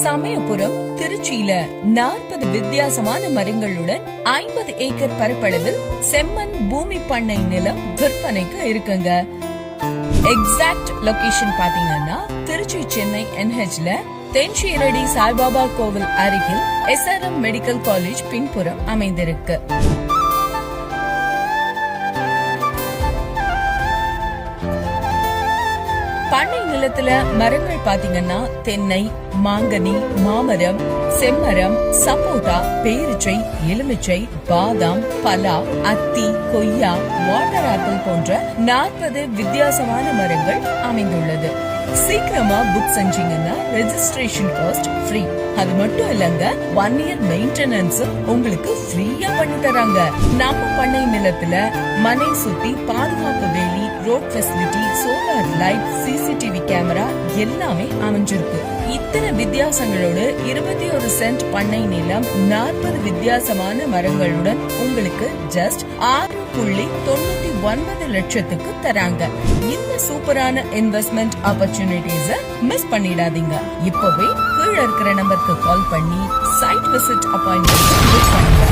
சமயபுரம் திருச்சியில 40 வித்தியாசமான மரங்களுடன் 50 ஏக்கர் பரப்பளவில் செம்மண் பூமி பண்ணை நிலம் விற்பனைக்கு இருக்குங்க. எக்ஸாக்ட் லொகேஷன் பாத்தீங்கன்னா திருச்சி சென்னை NHல தென்ஷீரடி சாய்பாபா கோவில் அருகில் SRM மெடிக்கல் காலேஜ் பின்புறம் அமைந்திருக்கு. பண்ணை நிலத்துல மரங்கள் பாத்தீங்கன்னா தென்னை, மாங்கனி, மாமரம், செம்மரம், சப்போட்டா, பேரிச்சை, எலுமிச்சை, பாதாம், பலா, அத்தி, கொய்யா, வாட்டர் ஆப்பிள் போன்ற 40 வித்தியாசமான மரங்கள் அமைந்துள்ளது. சீக்கிரமா புக் செஞ்சீங்கன்னா ரெஜிஸ்ட்ரேஷன் காஸ்ட் ஃப்ரீ. அது மட்டும் இல்லங்க, 1 இயர் மெயின்டெனன்ஸ் உங்களுக்கு ஃப்ரீயா பண்ணி தராங்க. நம்ம பண்ணை நிலத்துல மனை சுத்தி பாதுகாப்பு வேலி, road facility, solar light, CCTV camera எல்லாமே அமைஞ்சிருக்கு. இத்தனை வித்தியாசங்களோட 21 சென்ட் பண்ணை நிலம் 40 வித்தியாசமான மரங்களுடன் உங்களுக்கு ஜஸ்ட் 6.99 லட்சத்துக்கு தராங்க. இந்த சூப்பரான இன்வெஸ்ட்மெண்ட் ஆப்பர்ச்சுனிட்டிஸ மிஸ் பண்ணிடாதீங்க. இப்பவே கீழ இருக்கிற நம்பருக்கு கால் பண்ணி சைட் விசிட் அப்பாயின்ட்மெண்ட் புக் பண்ணுங்க.